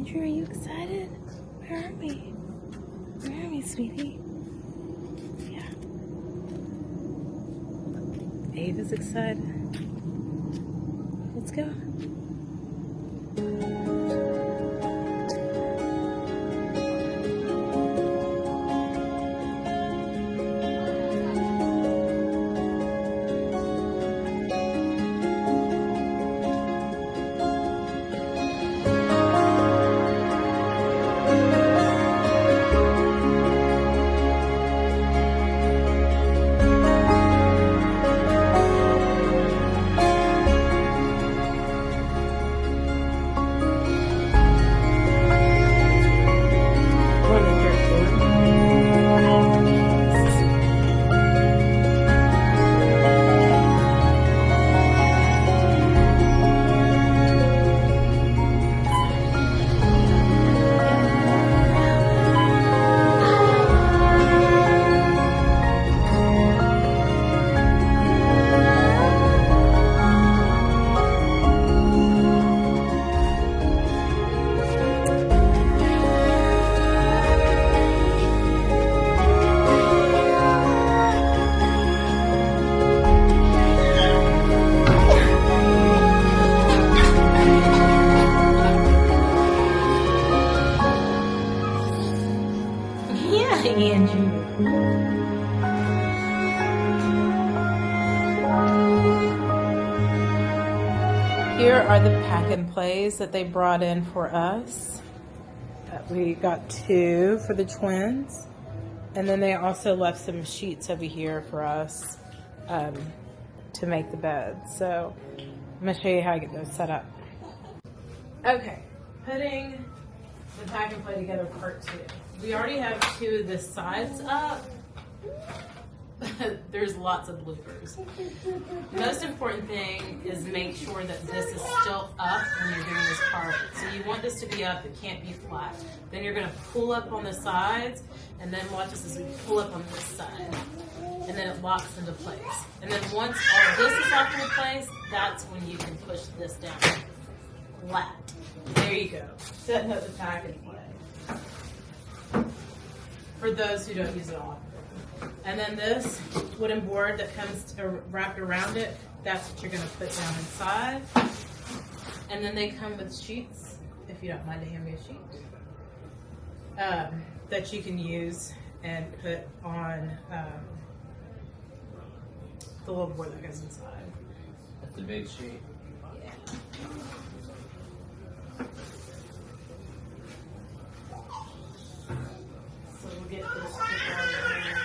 Andrew, are you excited? Where are we? Where are we, sweetie? Yeah. Ava's excited. Let's go. Here are the pack and plays that they brought in for us. We got 2 for the twins. And then they also left some sheets over here for us to make the bed. So I'm going to show you how I get those set up. Okay, putting the pack and play together part 2. We already have 2 of the sides up. There's lots of bloopers. The most important thing is make sure that this is still up when you're doing this part. So you want this to be up, it can't be flat. Then you're gonna pull up on the sides, and then watch this as we pull up on this side. And then it locks into place. And then once all this is locked into place, that's when you can push this down flat. There you go. Setting up the pack and play. For those who don't use it often. And then this wooden board that comes wrapped around it, that's what you're going to put down inside. And then they come with sheets, if you don't mind to hand me a sheet, that you can use and put on the little board that goes inside. That's the big sheet. Yeah. So we'll get this put on there.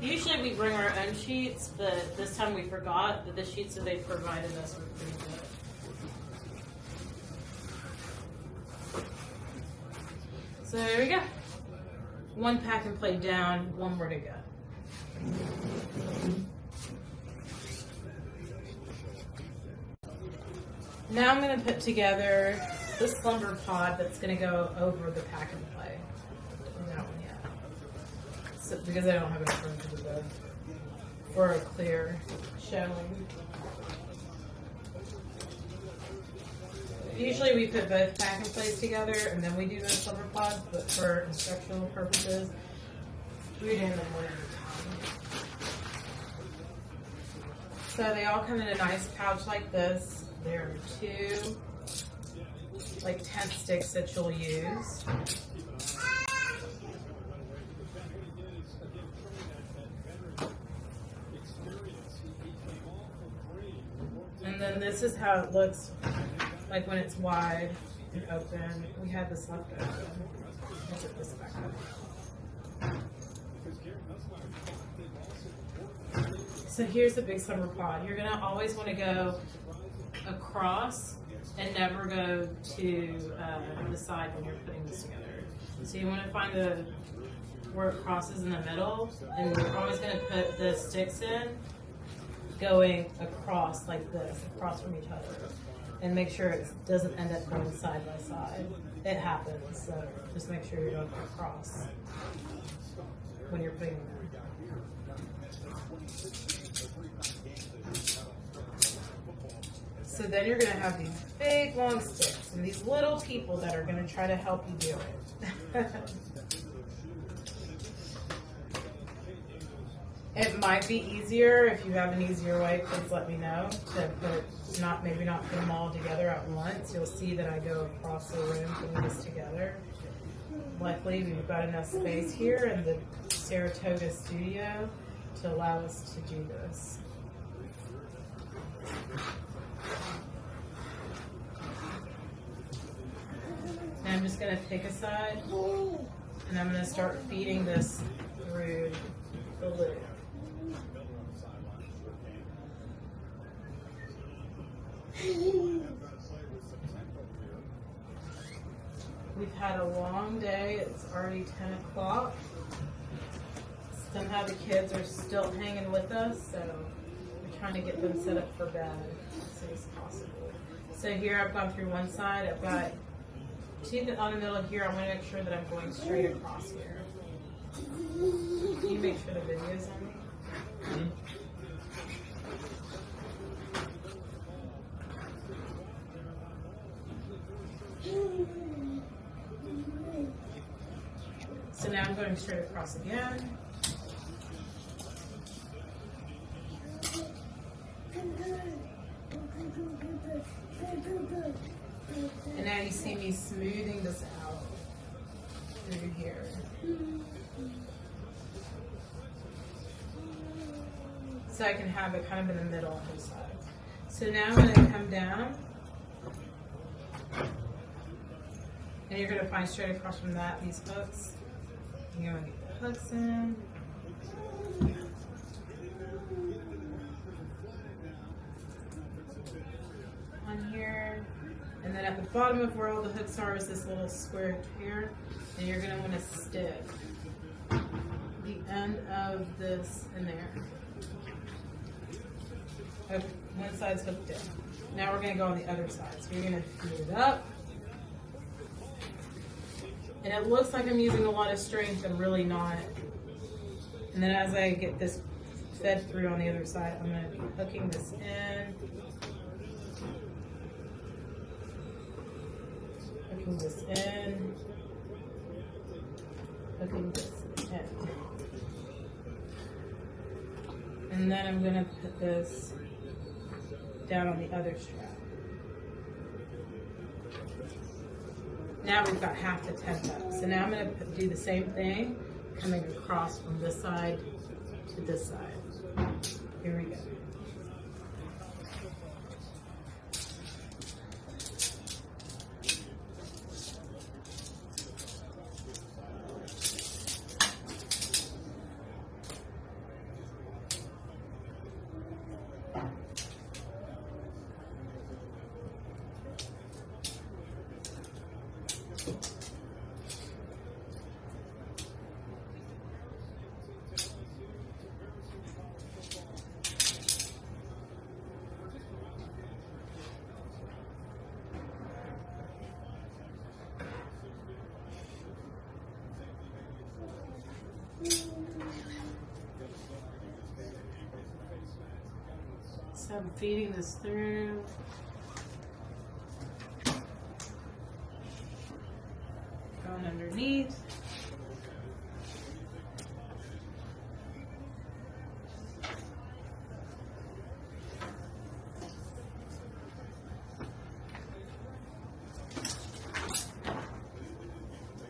Usually we bring our own sheets, but this time we forgot that the sheets that they provided us were pretty good. So there we go. 1 pack and play down, 1 more to go. Now I'm going to put together the Slumber pod that's going to go over the pack and play. That one yet. So, because I don't have enough room to do that for a clear showing. Usually we put both pack and plays together and then we do the Slumber pods, but for instructional purposes, we're doing them one at a time. So they all come in a nice pouch like this. There are 2 like tent sticks that you'll use. And then this is how it looks like when it's wide and open. We had this left open. I'll put this back up. So here's the big summer pod. You're gonna always want to go across and never go to the side when you're putting this together. So you want to find where it crosses in the middle, and you're always going to put the sticks in going across like this, across from each other, and make sure it doesn't end up going side by side. It happens, so just make sure you don't go across when you're putting them in. So then you're gonna have these big long sticks and these little people that are gonna try to help you do it. It might be easier, if you have an easier way, please let me know, to put, maybe not put them all together at once. You'll see that I go across the room putting this together. Luckily, we've got enough space here in the Saratoga studio to allow us to do this. Now I'm just going to take a side and I'm going to start feeding this through the lid. We've had a long day. It's already 10 o'clock. Somehow the kids are still hanging with us, so we're trying to get them set up for bed as soon as possible. So here I've gone through one side. I've got two on the middle of here. I want to make sure that I'm going straight across here. Can you make sure the video's on me? Mm-hmm. So now I'm going straight across again. And now you see me smoothing this out through here. So I can have it kind of in the middle on both sides. So now I'm going to come down. And you're going to find straight across from that these hooks. You're going to get the hooks in. On here. And then at the bottom of where all the hooks are is this little square here. And you're going to want to stick the end of this in there. Okay, one side's hooked in. Now we're going to go on the other side. So you're going to feed it up. And it looks like I'm using a lot of strength, I'm really not. And then as I get this fed through on the other side, I'm going to be hooking this in. Hooking this in. Hooking this in. And then I'm going to put this down on the other strap. Now we've got half the tent up. So now I'm going to do the same thing, coming across from this side to this side. Here we go. So I'm feeding this through. Going underneath.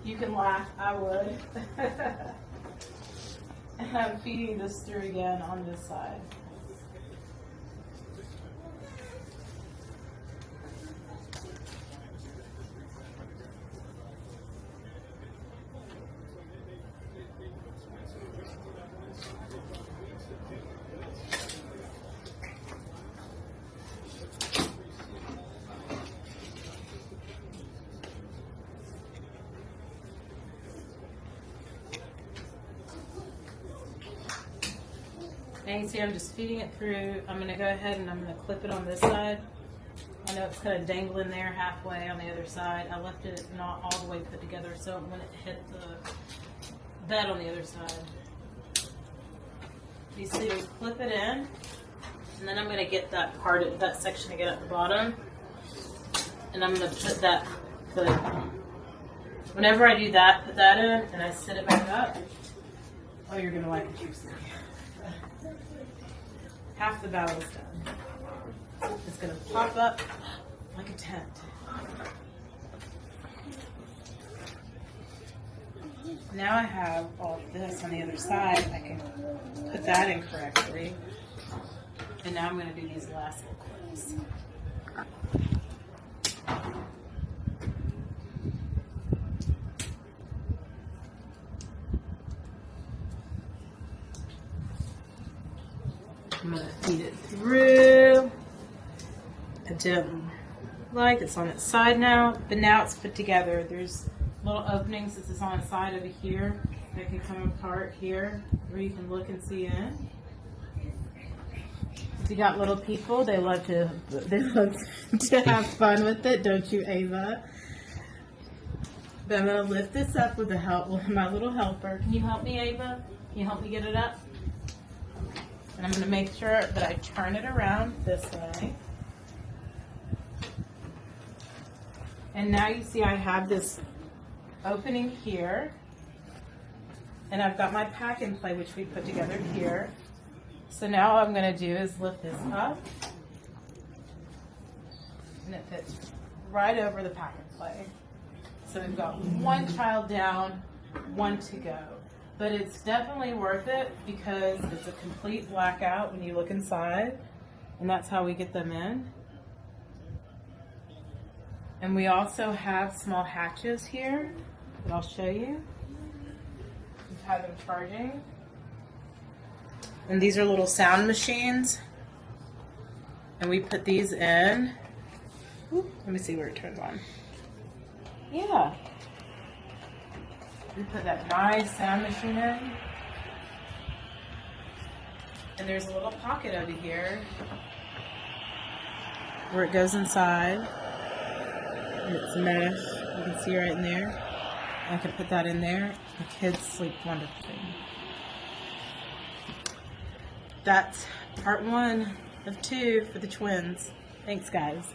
You can laugh, I would. And I'm feeding this through again on this side. And you see I'm just feeding it through. I'm going to go ahead and I'm going to clip it on this side. I know it's kind of dangling there halfway on the other side. I left it not all the way put together so it wouldn't hit the bed on the other side. You see we clip it in And then I'm going to get that section again at the bottom. And I'm going to put that foot. Whenever I do that, put that in, and I sit it back up. Oh, you're going to like what you see. Half the battle's done. It's going to pop up like a tent. Now I have all of this on the other side. I can put that in correctly. And now I'm going to do these last little clips. I'm going to feed it through. I didn't like it's on its side now, but now it's put together. There's little openings. This is on its side over here. That can come apart here where you can look and see in. If you got little people, they love to have fun with it, don't you, Ava? But I'm going to lift this up with the help with my little helper. Can you help me, Ava? Can you help me get it up? And I'm going to make sure that I turn it around this way. And now you see I have this opening here. And I've got my pack and play, which we put together here. So now all I'm going to do is lift this up. And it fits right over the pack and play. So we've got one child down, one to go. But it's definitely worth it because it's a complete blackout when you look inside. And that's how we get them in. And we also have small hatches here that I'll show you. We've had them charging. And these are little sound machines. And we put these in. Ooh, let me see where it turns on. Yeah. We put that nice sound machine in. And there's a little pocket over here where it goes inside. And it's mesh. You can see right in there. I can put that in there. The kids sleep wonderfully. That's part 1 of 2 for the twins. Thanks, guys.